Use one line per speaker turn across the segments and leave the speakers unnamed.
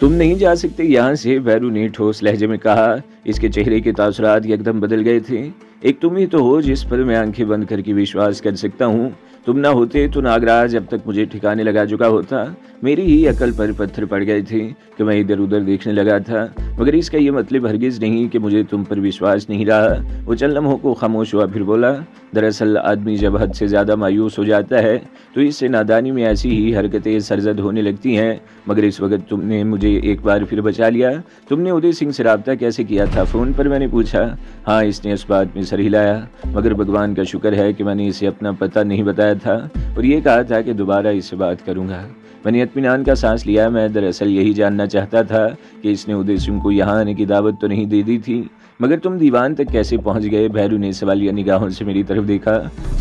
तुम नहीं जा सकते यहाँ से, भैरू ने ठोस लहजे में कहा। इसके चेहरे के तासुरात एकदम बदल गए थे। एक तुम ही तो हो जिस पर मैं आंखें बंद करके विश्वास कर सकता हूँ। तुम ना होते तो नागराज अब तक मुझे ठिकाने लगा चुका होता। मेरी ही अकल पर पत्थर पड़ गए थे कि मैं इधर उधर देखने लगा था, मगर इसका ये मतलब हरगिज नहीं कि मुझे तुम पर विश्वास नहीं रहा। वो चंद लम्हों को खामोश हुआ, फिर बोला, दरअसल आदमी जब हद से ज़्यादा मायूस हो जाता है तो इससे नादानी में ऐसी ही हरकतें सरजद होने लगती हैं। मगर इस वक्त तुमने मुझे एक बार फिर बचा लिया। तुमने उदय सिंह से रब्ता कैसे किया था? फ़ोन पर, मैंने पूछा। हाँ, इसने इस बात में सर हिलाया, मगर भगवान का शुक्र है कि मैंने इसे अपना पता नहीं बताया था और ये कहा था कि दोबारा इससे बात करूँगा। मैंने इत्मीनान का सांस लिया। मैं दरअसल यही जानना चाहता था कि इसने उदय सिंह को यहाँ आने की दावत तो नहीं दे दी थी। मगर तुम दीवान तक कैसे पहुँच गए? भैरू ने सवालिया निगाहों से मेरी तरफ देखा।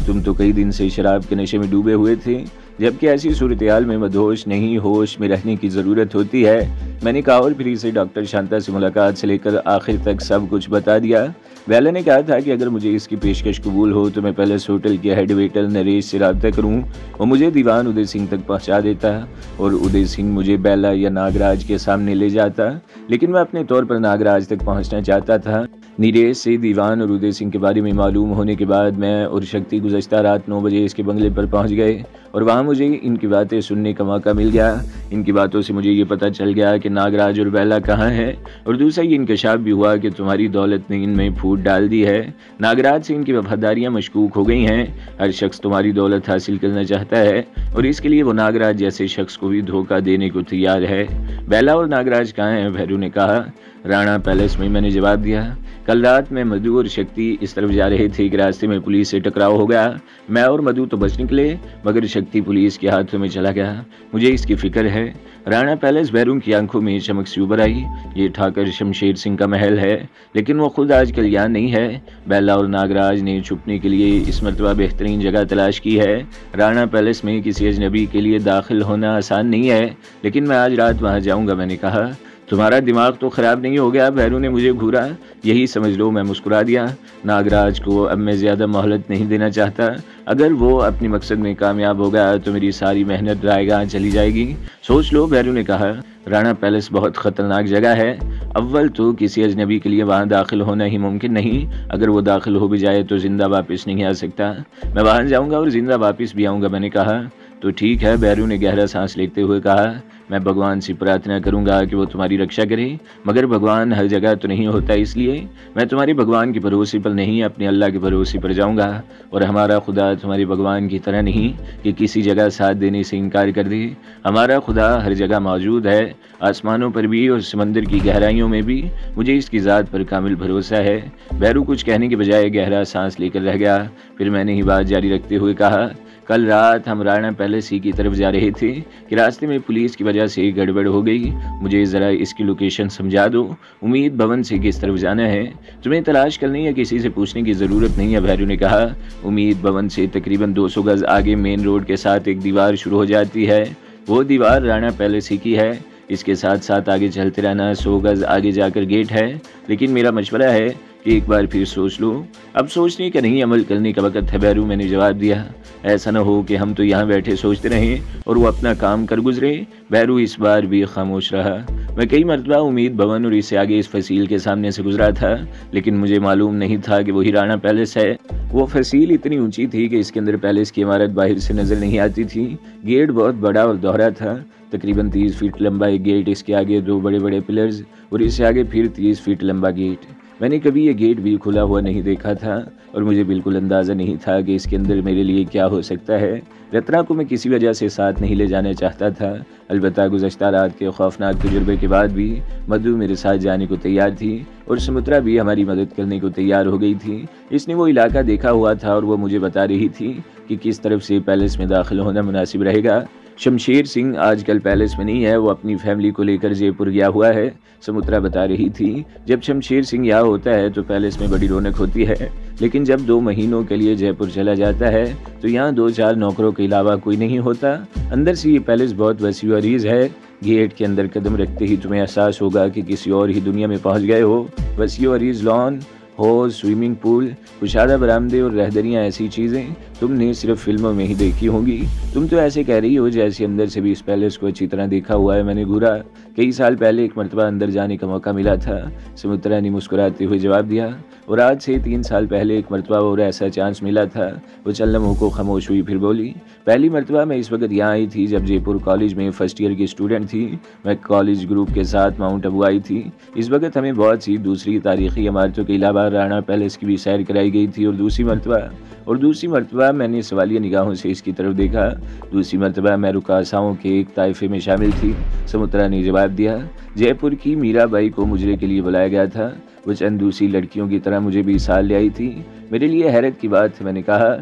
तुम तो कई दिन से शराब के नशे में डूबे हुए थे, जबकि ऐसी सूरत-ए-हाल में मदहोश नहीं होश में रहने की ज़रूरत होती है। मैंने कहा और फिर इसे डॉक्टर शांता से मुलाकात से लेकर आखिर तक सब कुछ बता दिया। बेला ने कहा था कि अगर मुझे इसकी पेशकश कबूल हो तो मैं पैलेस होटल के हेड वेटर नरेश से रब्ता करूं। वो मुझे दीवान उदय सिंह तक पहुंचा देता और उदय सिंह मुझे बेला या नागराज के सामने ले जाता। लेकिन मैं अपने तौर पर नागराज तक पहुंचना चाहता था। नीरेश से दीवान और उदय सिंह के बारे में मालूम होने के बाद मैं और शक्ति गुज़श्ता रात 9 बजे इसके बंगले पर पहुंच गए और वहां मुझे इनकी बातें सुनने का मौका मिल गया। इनकी बातों से मुझे ये पता चल गया कि नागराज और बेला कहाँ हैं, और दूसरा ये इंकशाफ भी हुआ कि तुम्हारी दौलत ने इनमें फूट डाल दी है। नागराज से इनकी वफादारियां मशकूक हो गई हैं। हर शख्स तुम्हारी दौलत हासिल करना चाहता है और इसके लिए वो नागराज जैसे शख्स को भी धोखा देने को तैयार है। बेला और नागराज कहाँ हैं? भैरू ने कहा। राणा पैलेस में, मैंने जवाब दिया। कल रात में मधु और शक्ति इस तरफ जा रहे थे कि रास्ते में पुलिस से टकराव हो गया। मैं और मधु तो बच निकले, मगर शक्ति पुलिस के हाथों में चला गया। मुझे इसकी फिक्र है। राणा पैलेस, भैरू की आंखों में चमक सी उभर आई। ये ठाकर शमशेर सिंह का महल है, लेकिन वो खुद आजकल यहाँ नहीं है। बेला और नागराज ने छुपने के लिए इस मरतबा बेहतरीन जगह तलाश की है। राणा पैलेस में किसी अजनबी के लिए दाखिल होना आसान नहीं है, लेकिन मैं आज रात वहाँ जाऊँगा। मैंने कहा। तुम्हारा दिमाग तो ख़राब नहीं हो गया? भैरू ने मुझे घूरा। यही समझ लो। मैं मुस्कुरा दिया। नागराज को अब मैं ज़्यादा मोहलत नहीं देना चाहता। अगर वो अपने मकसद में कामयाब हो गया तो मेरी सारी मेहनत रायगाह चली जाएगी। सोच लो, भैरू ने कहा। राणा पैलेस बहुत ख़तरनाक जगह है। अव्वल तो किसी अजनबी के लिए वहाँ दाखिल होना ही मुमकिन नहीं। अगर वो दाखिल हो भी जाए तो ज़िंदा वापस नहीं आ सकता। मैं वहाँ जाऊँगा और ज़िंदा वापस भी आऊँगा। मैंने कहा। तो ठीक है, भैरू ने गहरा सांस लेते हुए कहा। मैं भगवान से प्रार्थना करूंगा कि वो तुम्हारी रक्षा करे, मगर भगवान हर जगह तो नहीं होता, इसलिए मैं तुम्हारे भगवान के भरोसे पर नहीं, अपने अल्लाह के भरोसे पर जाऊंगा। और हमारा खुदा तुम्हारे भगवान की तरह नहीं कि किसी जगह साथ देने से इनकार कर दे। हमारा खुदा हर जगह मौजूद है, आसमानों पर भी और समंदर की गहराइयों में भी। मुझे इसकी ज़ात पर कामिल भरोसा है। भैरू कुछ कहने के बजाय गहरा सांस लेकर रह गया। फिर मैंने ही बात जारी रखते हुए कहा। कल रात हम राणा पैलेस ही की तरफ जा रहे थे कि रास्ते में पुलिस की वजह से गड़बड़ हो गई। मुझे ज़रा इसकी लोकेशन समझा दो। उम्मीद भवन से किस तरफ जाना है? तुम्हें तलाश करने या किसी से पूछने की ज़रूरत नहीं है, भैरू ने कहा। उम्मीद भवन से तकरीबन 200 गज़ आगे मेन रोड के साथ एक दीवार शुरू हो जाती है। वो दीवार राणा पैलेस ही की है। इसके साथ साथ आगे चलते रहना, 100 गज़ आगे जाकर गेट है। लेकिन मेरा मशवरा है कि एक बार फिर सोच लो। अब सोचने का नहीं, अमल करने का वक्त है, भैरू, मैंने जवाब दिया। ऐसा न हो कि हम तो यहाँ बैठे सोचते रहें और वो अपना काम कर गुजरे। भैरू इस बार भी खामोश रहा। मैं कई मरतबा उम्मीद भवन और इससे आगे इस फसील के सामने से गुजरा था, लेकिन मुझे मालूम नहीं था कि वही राणा पैलेस है। वो फसील इतनी ऊंची थी कि इसके अंदर पैलेस की इमारत बाहर से नजर नहीं आती थी। गेट बहुत बड़ा और दोहरा था। तकरीबन 30 फीट लंबा एक गेट, इसके आगे 2 बड़े बड़े पिलर्स और इससे आगे फिर 30 फीट लंबा गेट। मैंने कभी ये गेट भी खुला हुआ नहीं देखा था और मुझे बिल्कुल अंदाज़ा नहीं था कि इसके अंदर मेरे लिए क्या हो सकता है। रत्ना को मैं किसी वजह से साथ नहीं ले जाना चाहता था। अलबत्ता गुज़श्ता रात के खौफनाक तजुर्बे के बाद भी मधु मेरे साथ जाने को तैयार थी और सुमित्रा भी हमारी मदद करने को तैयार हो गई थी। इसने वो इलाका देखा हुआ था और वो मुझे बता रही थी कि किस तरफ से पैलेस में दाखिल होना मुनासिब रहेगा। शमशेर सिंह आजकल पैलेस में नहीं है, वो अपनी फैमिली को लेकर जयपुर गया हुआ है, सुमित्रा बता रही थी। जब शमशेर सिंह यहाँ होता है तो पैलेस में बड़ी रौनक होती है, लेकिन जब 2 महीनों के लिए जयपुर चला जाता है तो यहाँ 2-4 नौकरों के अलावा कोई नहीं होता। अंदर से ये पैलेस बहुत वसी व अरीज़ है। गेट के अंदर कदम रखते ही तुम्हें एहसास होगा कि किसी और ही दुनिया में पहुँच गए हो। वसी व अरीज़ लॉन, हौज, स्विमिंग पूल, कुशादा बरामदे और रहदरियाँ ऐसी चीज़ें तुमने सिर्फ फिल्मों में ही देखी होंगी। तुम तो ऐसे कह रही हो जैसे अंदर से भी इस पैलेस को अच्छी तरह देखा हुआ है। मैंने घूरा। कई साल पहले एक मर्तबा अंदर जाने का मौका मिला था, सुमित्रा ने मुस्कुराते हुए जवाब दिया। और आज से 3 साल पहले एक मर्तबा और ऐसा चांस मिला था। वो चंद लम्हों को खामोश हुई, फिर बोली, पहली मर्तबा मैं इस वक्त यहाँ आई थी जब जयपुर कॉलेज में फर्स्ट ईयर की स्टूडेंट थी। मैं कॉलेज ग्रुप के साथ माउंट आबू आई थी। इस वक्त हमें बहुत सी दूसरी तारीखी इमारतों के अलावा राणा पैलेस की भी सैर कराई गई थी। और दूसरी मर्तबा मैंने सवालिया निगाहों से इसकी तरफ देखा। दूसरी मर्तबा मैं रुकासाओं के एक ताइफे में शामिल थी। सुमित्रा ने जवाब दिया। जयपुर की मीराबाई को मुजरे के लिए बुलाया गया था। वो चंद दूसरी लड़कियों की तरह मुझे भी साथ ले आई थी। मेरे लिए हैरत की बात, मैंने कहा,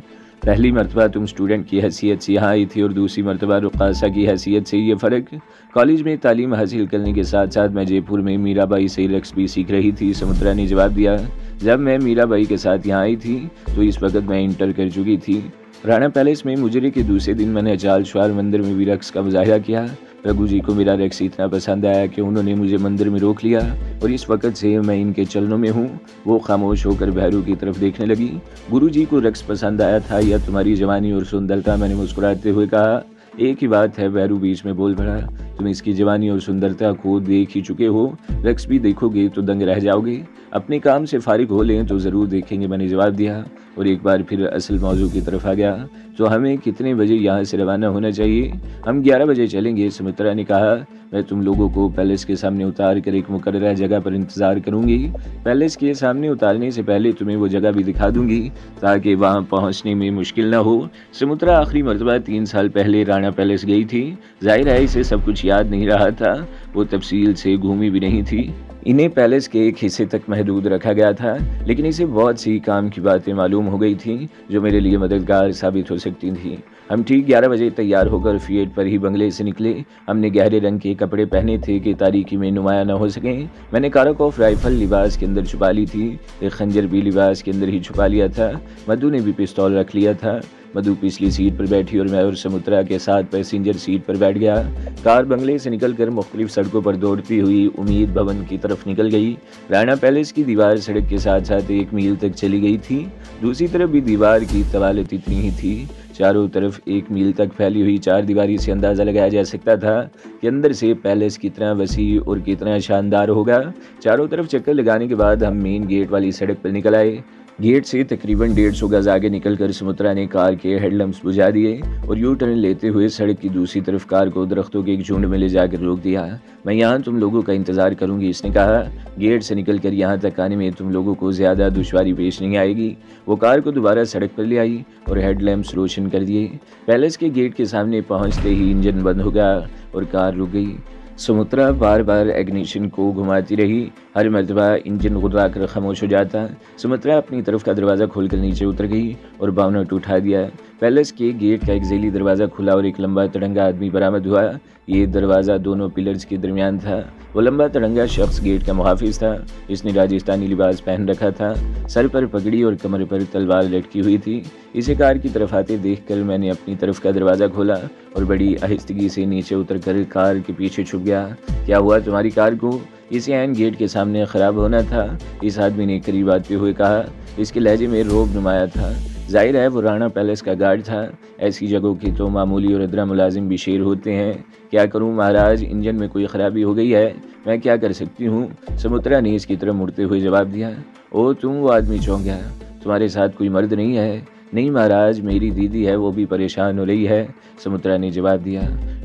पहली मर्तबा तुम स्टूडेंट की हैसियत से यहाँ आई थी और दूसरी मर्तबा रुकासा की हैसियत से। ये फ़र्क? कॉलेज में तालीम हासिल करने के साथ साथ मैं जयपुर में मीराबाई से रक्स भी सीख रही थी। सुमित्रा ने जवाब दिया। जब मैं मीराबाई के साथ यहाँ आई थी तो इस वक्त मैं इंटर कर चुकी थी। राणा पैलेस में मुजरे के दूसरे दिन मैंने चाल श्वार मंदिर में भी रक्स का मुजाहिरा किया। रघु जी को मेरा रक्स इतना पसंद आया कि उन्होंने मुझे मंदिर में रोक लिया और इस वक्त से मैं इनके चलनों में हूँ। वो खामोश होकर भैरू की तरफ देखने लगी। गुरु जी को रक्स पसंद आया था या तुम्हारी जवानी और सुंदरता? मैंने मुस्कुराते हुए कहा। एक ही बात है, भैरू बीच में बोल पड़ा। तुम इसकी जवानी और सुंदरता को देख ही चुके हो, रक्स भी देखोगे तो दंग रह जाओगे। अपने काम से फारिग हो लें तो ज़रूर देखेंगे, मैंने जवाब दिया। और एक बार फिर असल मौजू की तरफ आ गया। तो हमें कितने बजे यहाँ से रवाना होना चाहिए? हम 11 बजे चलेंगे, सुमित्रा ने कहा। मैं तुम लोगों को पैलेस के सामने उतार कर एक मुकर्रर जगह पर इंतज़ार करूंगी। पैलेस के सामने उतारने से पहले तुम्हें वो जगह भी दिखा दूंगी ताकि वहाँ पहुँचने में मुश्किल न हो। सुमित्रा आखिरी मरतबा 3 साल पहले राणा पैलेस गई थी। जाहिर है इसे सब कुछ याद नहीं रहा था। वो तफसील से घूमी भी नहीं थी। इन्हें पैलेस के एक हिस्से तक महदूद रखा गया था, लेकिन इसे बहुत सी काम की बातें मालूम हो गई थी जो मेरे लिए मददगार साबित हो सकती थी। हम ठीक 11 बजे तैयार होकर फिएट पर ही बंगले से निकले। हमने गहरे रंग के कपड़े पहने थे कि तारीकी में नुमाया न हो सकें। मैंने कारकोफ राइफल लिबास के अंदर छुपा ली थी। एक खंजर भी लिबास के अंदर ही छुपा लिया था। मधु ने भी पिस्तौल रख लिया था। मधु पिछली सीट पर बैठी और मैं और सुमित्रा के साथ पैसेंजर सीट पर बैठ गया। कार बंगले से निकलकर मुख्तलिफ सड़कों पर दौड़ती हुई उम्मीद भवन की तरफ निकल गई। राणा पैलेस की दीवार सड़क के साथ साथ 1 मील तक चली गई थी। दूसरी तरफ भी दीवार की तवालत इतनी ही थी। चारों तरफ 1 मील तक फैली हुई 4 दीवारी से अंदाज़ा लगाया जा सकता था कि अंदर से पैलेस कितना वसी और कितना शानदार होगा। चारों तरफ चक्कर लगाने के बाद हम मेन गेट वाली सड़क पर निकल आए। गेट से तकरीबन 150 गज आगे निकलकर सुमित्रा ने कार के हेडलैम्प्स बुझा दिए और यू टर्न लेते हुए सड़क की दूसरी तरफ कार को दरख्तों के एक झुंड में ले जाकर रोक दिया। मैं यहाँ तुम लोगों का इंतज़ार करूंगी, इसने कहा। गेट से निकलकर यहाँ तक आने में तुम लोगों को ज़्यादा दुश्वारी पेश नहीं आएगी। वो कार को दोबारा सड़क पर ले आई और हेडलैम्प्स रोशन कर दिए। पैलेस के गेट के सामने पहुँचते ही इंजन बंद हो गया और कार रुक गई। सुमित्रा बार बार इग्निशन को घुमाती रही। हर मरतबा इंजन गुर्रा कर खामोश हो जाता। सुमित्रा अपनी तरफ का दरवाज़ा खोलकर नीचे उतर गई और बावनट उठा दिया। पैलेस के गेट का एक झैली दरवाज़ा खुला और एक लंबा तड़ंगा आदमी बरामद हुआ। ये दरवाज़ा दोनों पिलर्स के दरमियान था। वो लंबा तड़ंगा शख्स गेट का मुहाफिज था। इसने राजस्थानी लिबास पहन रखा था। सर पर पगड़ी और कमर पर तलवार लटकी हुई थी। इसे कार की तरफ आते देखकर मैंने अपनी तरफ का दरवाज़ा खोला और बड़ी आहिस्तगी से नीचे उतरकर कार के पीछे छुप गया। क्या हुआ तुम्हारी कार को? इसे ऐन गेट के सामने ख़राब होना था, इस आदमी ने करीब आते हुए कहा। इसके लहजे में रोब नुमाया था। जाहिर है वो राणा पैलेस का गार्ड था। ऐसी जगहों के तो मामूली और अदरा मुलाजिम भी शेर होते हैं। क्या करूं महाराज, इंजन में कोई ख़राबी हो गई है, मैं क्या कर सकती हूँ? सुमित्रा ने इसकी तरफ मुड़ते हुए जवाब दिया। ओ तुम? वो आदमी चौंक गया। तुम्हारे साथ कोई मर्द नहीं है? नहीं महाराज, मेरी दीदी है, वो भी परेशान हो रही है, सुमित्रा ने जवाब दिया।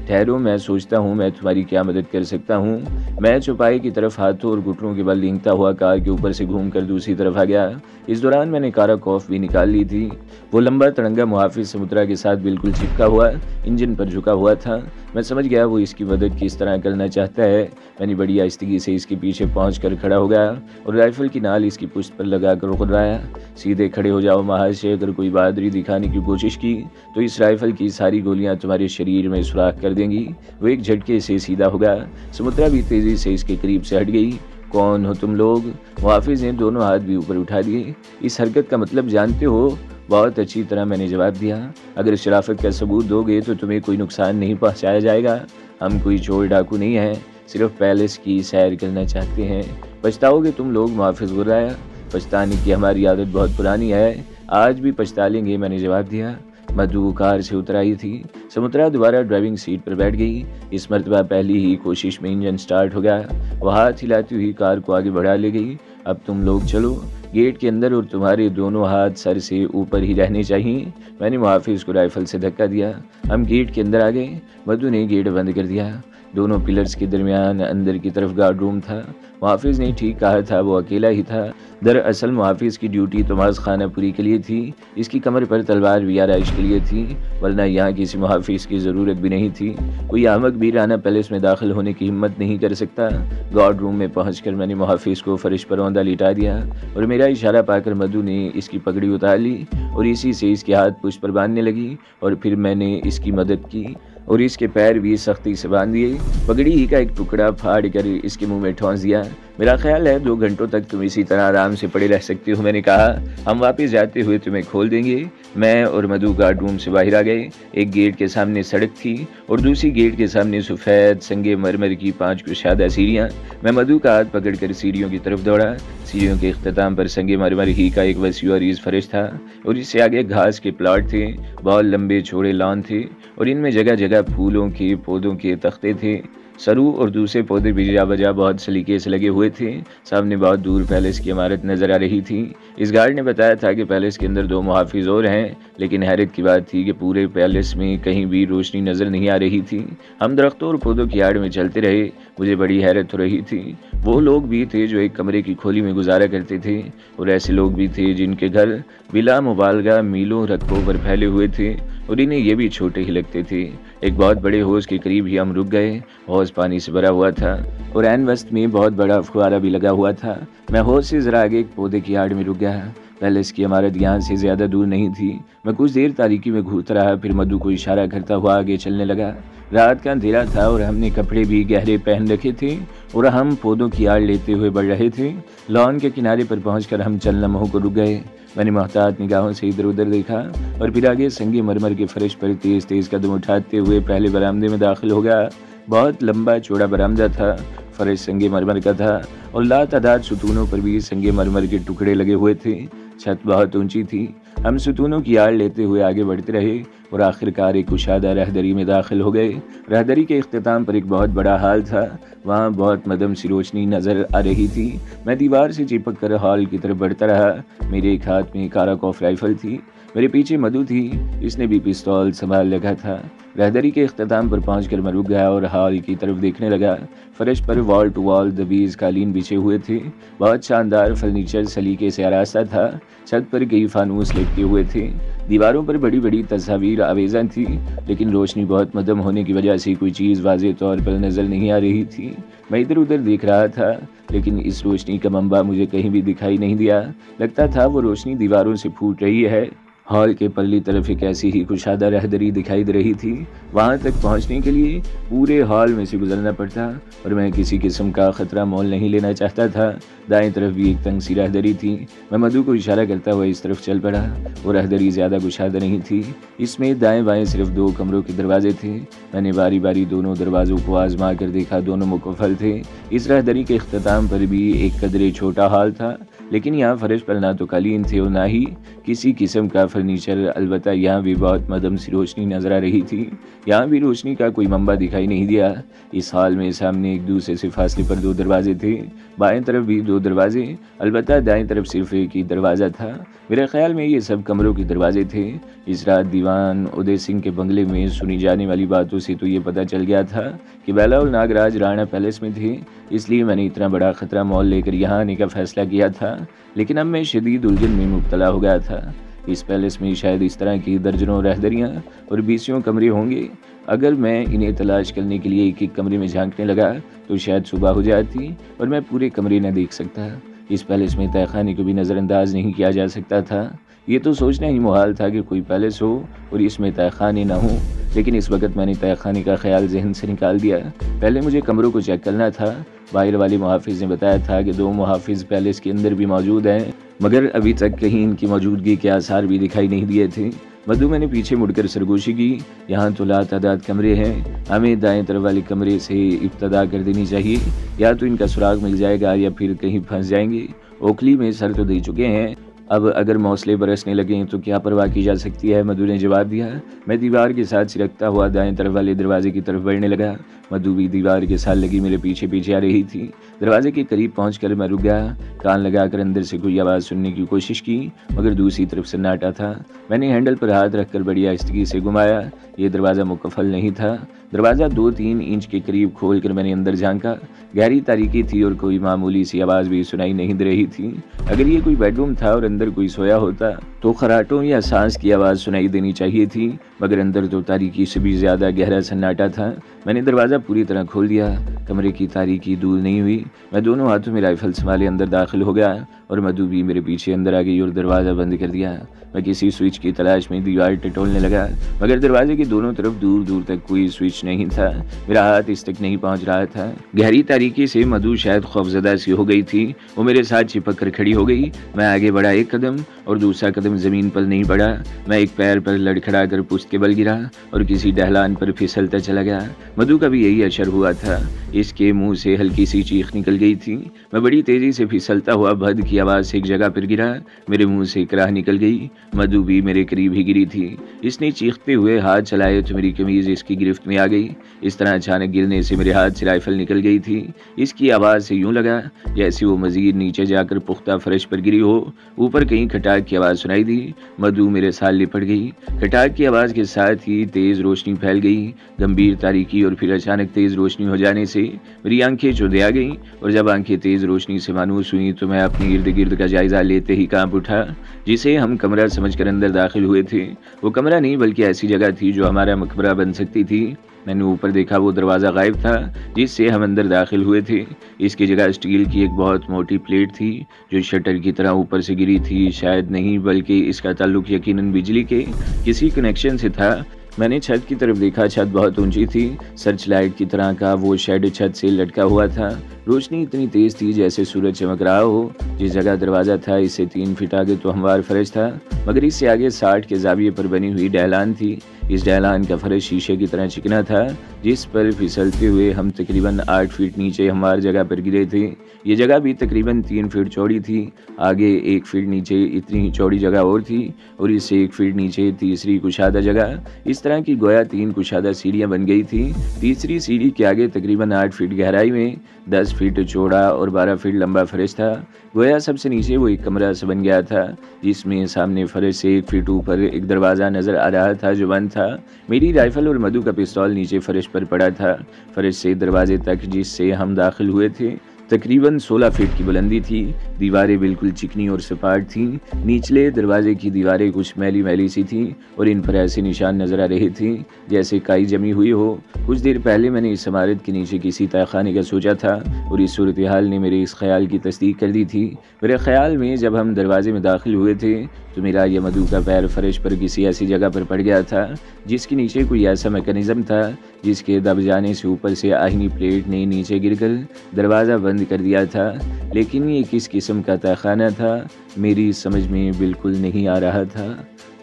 ठहरो, मैं सोचता हूँ मैं तुम्हारी क्या मदद कर सकता हूँ। मैं चौपाई की तरफ हाथों और घुटनों के बल लींगता हुआ कार के ऊपर से घूमकर दूसरी तरफ आ गया। इस दौरान मैंने काराकॉफ भी निकाल ली थी। वो लंबा तड़ंगा मुहाफिज सुमित्रा के साथ बिल्कुल चिपका हुआ इंजन पर झुका हुआ था। मैं समझ गया वो इसकी मदद किस तरह करना चाहता है। मैंने बड़ी आहिस्तगी से इसके पीछे पहुंचकर खड़ा हो गया और राइफल की नाल इसकी पुश्त पर लगाकर गुर्राया। सीधे खड़े हो जाओ महाशय, अगर कोई बहादुरी दिखाने की कोशिश की तो इस राइफल की सारी गोलियां तुम्हारे शरीर में सुराख कर देंगी। वो एक झटके से सीधा हो गया। सुमित्रा भी तेजी से इसके करीब से हट गई। कौन हो तुम लोग? मुहाफिज ने दोनों हाथ भी ऊपर उठा दिए। इस हरकत का मतलब जानते हो? बहुत अच्छी तरह, मैंने जवाब दिया। अगर शराफत का सबूत दोगे तो तुम्हें कोई नुकसान नहीं पहुंचाया जाएगा। हम कोई चोर डाकू नहीं हैं, सिर्फ पैलेस की सैर करना चाहते हैं। पछताओगे तुम लोग, मुहाफिज गुर्राया। पछताने की हमारी आदत बहुत पुरानी है। आज भी पछता लेंगे, मैंने जवाब दिया। मधु कार से उतर आई थी। समुद्रा दोबारा ड्राइविंग सीट पर बैठ गई। इस मर्तबा पहली ही कोशिश में इंजन स्टार्ट हो गया। वह हाथ हिलाती हुई कार को आगे बढ़ा ले गई। अब तुम लोग चलो गेट के अंदर और तुम्हारे दोनों हाथ सर से ऊपर ही रहने चाहिए। मैंने मुहाफिज को राइफल से धक्का दिया। हम गेट के अंदर आ गए। मधु ने गेट बंद कर दिया। दोनों पिलर्स के दरमियान अंदर की तरफ गार्ड रूम था। मुहाफिज ने ठीक कहा था, वो अकेला ही था। दरअसल मुहाफिज की ड्यूटी तमाज खानापुरी के लिए थी। इसकी कमर पर तलवार भी आराइश के लिए थी, वरना यहाँ किसी मुहाफिज की ज़रूरत भी नहीं थी। कोई आहमक भी राना पैलेस में दाखिल होने की हिम्मत नहीं कर सकता। गार्ड रूम में पहुंचकर मैंने मुहाफिज को फर्श पर औंधा लिटा दिया और मेरा इशारा पाकर मधु ने इसकी पगड़ी उतार ली और इसी से इसके हाथ पुश पर बांधने लगी और फिर मैंने इसकी मदद की और इसके पैर भी सख्ती से बांध दिए। पगड़ी ही का एक टुकड़ा फाड़ कर इसके मुंह में ठोंस दिया। मेरा ख्याल है 2 घंटों तक तुम इसी तरह आराम से पड़े रह सकते हो, मैंने कहा। हम वापस जाते हुए तुम्हें खोल देंगे। मैं और मधु गार्ड रूम से बाहर आ गए। एक गेट के सामने सड़क थी और दूसरी गेट के सामने सफ़ेद संगे मरमर की 5 कुशादा सीढ़ियाँ। मैं मधु का हाथ पकड़कर सीढ़ियों की तरफ दौड़ा। सीढ़ियों के इख्तिताम पर संगे मरमर ही का एक वसी और ईज़ फर्श था और इससे आगे घास के प्लाट थे। बहुत लंबे चौड़े लॉन थे और इनमें जगह जगह फूलों के पौधों के तख्ते थे। सरू और दूसरे पौधे भी जा बजा बहुत सलीके से लगे हुए थे। सामने बहुत दूर पैलेस की इमारत नजर आ रही थी। इस गार्ड ने बताया था कि पैलेस के अंदर 2 मुहाफिज और हैं, लेकिन हैरत की बात थी कि पूरे पैलेस में कहीं भी रोशनी नजर नहीं आ रही थी। हम दरख्तों और पौधों की आड़ में चलते रहे। मुझे बड़ी हैरत हो रही थी। वो लोग भी थे जो एक कमरे की खोली में गुजारा करते थे और ऐसे लोग भी थे जिनके घर बिला मुबालगा मीलों रकबों पर फैले हुए थे और इन्हें ये भी छोटे ही लगते थे। एक बहुत बड़े हौज के करीब ही हम रुक गए। हौज पानी से भरा हुआ था और ऐन वस्त में बहुत बड़ा फुहारा भी लगा हुआ था। मैं हौज से जरा आगे एक पौधे की आड़ में रुक गया। पैलेस की इमारत यहाँ से ज़्यादा दूर नहीं थी। मैं कुछ देर तारीकी में घूरता रहा, फिर मधु को इशारा करता हुआ आगे चलने लगा। रात का अंधेरा था और हमने कपड़े भी गहरे पहन रखे थे और हम पौधों की आड़ लेते हुए बढ़ रहे थे। लॉन के किनारे पर पहुंचकर हम चंद लम्हों को रुक गए। मैंने मोहतात निगाहों से इधर उधर देखा और फिर आगे संगे मरमर के फर्श पर तेज तेज कदम उठाते हुए पहले बरामदे में दाखिल हो गया। बहुत लंबा चौड़ा बरामदा था। फर्श संगे मरमर का था और लातादाद सुतूनों पर भी संगे मरमर के टुकड़े लगे हुए थे। छत बहुत ऊंची थी। हम सुतूनों की आड़ लेते हुए आगे बढ़ते रहे और आखिरकार एक कुशादा रहदरी में दाखिल हो गए। रहदरी के इख्तिताम पर एक बहुत बड़ा हाल था। वहाँ बहुत मदम सी रोशनी नजर आ रही थी। मैं दीवार से चिपक कर हॉल की तरफ बढ़ता रहा। मेरे एक हाथ में काराकॉफ राइफल थी। मेरे पीछे मधु थी, इसने भी पिस्तौल संभाल रखा था। रहदरी के इख्तिताम पर पहुंचकर मैं रुक गया और हॉल की तरफ देखने लगा। फर्श पर वॉल टू वॉल दबीज कालीन बिछे हुए थे। बहुत शानदार फर्नीचर सलीके से आरास्ता था। छत पर कई फानूस लटके हुए थे। दीवारों पर बड़ी बड़ी तस्वीर आवेज़ा थी, लेकिन रोशनी बहुत मदम होने की वजह से कोई चीज़ वाज़े तौर पर नज़र नहीं आ रही थी। मैं इधर उधर देख रहा था, लेकिन इस रोशनी का मंबा मुझे कहीं भी दिखाई नहीं दिया। लगता था वो रोशनी दीवारों से फूट रही है। हॉल के पल्ली तरफ एक ऐसी ही कुशादा रहदरी दिखाई दे रही थी। वहां तक पहुंचने के लिए पूरे हॉल में से गुजरना पड़ता और मैं किसी किस्म का खतरा मोल नहीं लेना चाहता था। दाएं तरफ भी एक तंग सी रहदरी थी। मैं मधु को इशारा करता हुआ इस तरफ चल पड़ा। वो रहदरी ज़्यादा कुशादा नहीं थी। इसमें दाएं बाएं सिर्फ 2 कमरों के दरवाजे थे। मैंने बारी बारी दोनों दरवाज़ों को आजमा कर देखा, दोनों मुकम्मल थे। इस रहदरी के इख्तिताम पर भी एक कदरे छोटा हॉल था, लेकिन यहाँ फर्श पर ना तो कालीन थे और ना ही किसी किस्म का फर्नीचर। अलबत्ता यहाँ भी बहुत मदम सी रोशनी नजर आ रही थी। यहाँ भी रोशनी का कोई मंबा दिखाई नहीं दिया। इस हॉल में सामने एक दूसरे से फासले पर 2 दरवाजे थे। बाएं तरफ भी 2 दरवाजे, अलबत्ता दाएं तरफ सिर्फ एक ही दरवाज़ा था। मेरे ख्याल में ये सब कमरों के दरवाजे थे। इस रात दीवान उदय सिंह के बंगले में सुनी जाने वाली बातों से तो ये पता चल गया था कि बेला और नागराज राणा पैलेस में थे। इसलिए मैंने इतना बड़ा खतरा मोल लेकर यहाँ आने का फैसला किया था। लेकिन अब मैं शदीद उलझन में मुब्तला हो गया था। इस पैलेस में शायद इस तरह की दर्जनों रहदरियाँ और 20 कमरे होंगे। अगर मैं इन्हें तलाश करने के लिए एक एक कमरे में झांकने लगा तो शायद सुबह हो जाती और मैं पूरे कमरे न देख सकता। इस पैलेस में तहखाने को भी नज़रअंदाज नहीं किया जा सकता था। ये तो सोचना ही मुहाल था कि कोई पैलेस हो और इसमें तहखाने ना हो। लेकिन इस वक्त मैंने तहखाने का ख्याल जहन से निकाल दिया। पहले मुझे कमरों को चेक करना था। बाहर वाले मुहाफिज ने बताया था कि 2 मुहाफिज पैलेस के अंदर भी मौजूद हैं, मगर अभी तक कहीं इनकी मौजूदगी के आसार भी दिखाई नहीं दिए थे। मधु मैंने पीछे मुड़कर सरगोशी की। यहाँ तो लातादाद कमरे हैं। हमें दाएं तरफ वाले कमरे से इब्तदा कर देनी चाहिए। या तो इनका सुराग मिल जाएगा या फिर कहीं फंस जाएंगे। ओखली में सर तो दे चुके हैं, अब अगर मौसले बरसने लगें तो क्या परवाह की जा सकती है, मधु ने जवाब दिया। मैं दीवार के साथ सिरकता हुआ दाएं तरफ वाले दरवाजे की तरफ बढ़ने लगा। मधु भी दीवार के साथ लगी मेरे पीछे पीछे आ रही थी। दरवाजे के करीब पहुंचकर मैं रुक गया। कान लगाकर अंदर से कोई आवाज़ सुनने की कोशिश की, मगर दूसरी तरफ सन्नाटा था। मैंने हैंडल पर हाथ रखकर बड़ी आहिस्तगी से घुमाया। ये दरवाज़ा मुकम्मल नहीं था। दरवाज़ा 2-3 इंच के करीब खोलकर मैंने अंदर झांका। गहरी तारीकी थी और कोई मामूली सी आवाज़ भी सुनाई नहीं दे रही थी। अगर ये कोई बेडरूम था और अंदर कोई सोया होता तो खराटों या सांस की आवाज़ सुनाई देनी चाहिए थी, मगर अंदर तो तारीकी से भी ज़्यादा गहरा सन्नाटा था। मैंने दरवाज़ा पूरी तरह खोल दिया। कमरे की तारीकी दूर नहीं हुई। मैं दोनों हाथों में राइफल संभाले अंदर दाखिल हो गया और मधु भी मेरे पीछे अंदर आ गई और दरवाज़ा बंद कर दिया। मैं किसी स्विच की तलाश में दीवार टटोलने लगा, मगर दरवाजे की दोनों तरफ दूर दूर तक कोई स्विच नहीं था। मेरा हाथ इस तक नहीं पहुंच रहा था। गहरी तारीकी से मधु शायद खौफजदा सी हो गई थी। वो मेरे साथ चिपक कर खड़ी हो गई। मैं आगे बढ़ा एक कदम और दूसरा कदम ज़मीन पर नहीं बढ़ा। मैं एक पैर पर लड़खड़ा कर पुश्त के बल गिरा और किसी ढलान पर फिसलता चला गया। मधु का भी यही असर हुआ था। इसके मुंह से हल्की सी चीख निकल गई थी। मैं बड़ी तेजी से फिसलता हुआ भद की आवाज़ से एक जगह पर गिरा। मेरे मुंह से कराह निकल गई। मधु भी मेरे करीब ही गिरी थी। इसने चीखते हुए हाथ चलाए तो मेरी कमीज़ इसकी गिरफ्त में आ गई। इस तरह अचानक गिरने से मेरे हाथ से राइफल निकल गई थी। इसकी आवाज़ से यूं लगा जैसे वो मज़ीद नीचे जाकर पुख्ता फर्श पर गिरी हो। ऊपर कहीं खटाक की आवाज़ सुनाई दी। मधु मेरे साथ लिपट गई। खटाक की आवाज़ के साथ ही तेज़ रोशनी फैल गई। गंभीर तारीकी और फिर अचानक तेज़ रोशनी हो जाने से मेरी आंखें चौंधे आ गईं और जब आंखें तेज़ रोशनी से मानूस हुई तो मैं अपने इर्द गिर्द का जायज़ा लेते ही कांप उठा। जिसे हम कमरा समझकर अंदर दाखिल हुए थे वो कमरा नहीं बल्कि ऐसी जगह थी जो हमारा मकबरा बन सकती थी। मैंने ऊपर देखा वो दरवाज़ा गायब था जिससे हम अंदर दाखिल हुए थे। इसकी जगह स्टील की एक बहुत मोटी प्लेट थी जो शटर की तरह ऊपर से गिरी थी। शायद नहीं बल्कि इसका ताल्लुक यकीनन बिजली के किसी कनेक्शन से था। मैंने छत की तरफ देखा। छत बहुत ऊंची थी। सर्च लाइट की तरह का वो शेड छत से लटका हुआ था। रोशनी इतनी तेज थी जैसे सूरज चमक रहा हो। जिस जगह दरवाज़ा था इससे 3 फीट आगे तो हमवार फर्श था, मगर इससे आगे 60 के जाविये पर बनी हुई ढलान थी। इस ढलान का फर्श शीशे की तरह चिकना था जिस पर फिसलते हुए हम तकरीबन 8 फीट नीचे हमवार जगह पर गिरे थे। ये जगह भी तकरीबन 3 फीट चौड़ी थी। आगे 1 फीट नीचे इतनी ही चौड़ी जगह और थी और इससे 1 फीट नीचे तीसरी कुशादा जगह। इस तरह की गोया 3 कुशादा सीढ़ियाँ बन गई थी। तीसरी सीढ़ी के आगे तकरीबन 8 फीट गहराई में 10 फीट चौड़ा और 12 फीट लंबा फर्श था। गोया सबसे नीचे वो एक कमरा सा बन गया था जिसमें सामने फर्श से 1 फीट ऊपर एक दरवाज़ा नज़र आ रहा था जो बंद था। मेरी राइफल और मधु का पिस्तौल नीचे फर्श पर पड़ा था। फर्श से दरवाजे तक जिससे हम दाखिल हुए थे तकरीबन 16 फीट की बुलंदी थी। दीवारें बिल्कुल चिकनी और सपाट थीं। निचले दरवाजे की दीवारें कुछ मैली मैली सी थीं और इन पर ऐसे निशान नजर आ रहे थे जैसे काई जमी हुई हो। कुछ देर पहले मैंने इस इमारत के नीचे किसी तहखाने का सोचा था और इस सूरत हाल ने मेरे इस ख्याल की तस्दीक कर दी थी। मेरे ख्याल में जब हम दरवाजे में दाखिल हुए थे तो मेरा या मधु का पैर फर्श पर किसी ऐसी जगह पर पड़ गया था जिसके नीचे कोई ऐसा मैकेनिज्म था जिसके दब जाने से ऊपर से आहिनी प्लेट ने नीचे गिरकर दरवाज़ा बंद कर दिया था। लेकिन ये किस किस्म का तहखाना था मेरी समझ में बिल्कुल नहीं आ रहा था।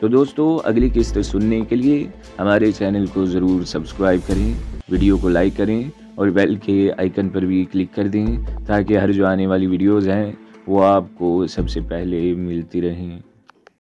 तो दोस्तों, अगली किस्त सुनने के लिए हमारे चैनल को ज़रूर सब्सक्राइब करें, वीडियो को लाइक करें और बेल के आइकन पर भी क्लिक कर दें ताकि हर जो आने वाली वीडियोज़ हैं वो आपको सबसे पहले मिलती रहें।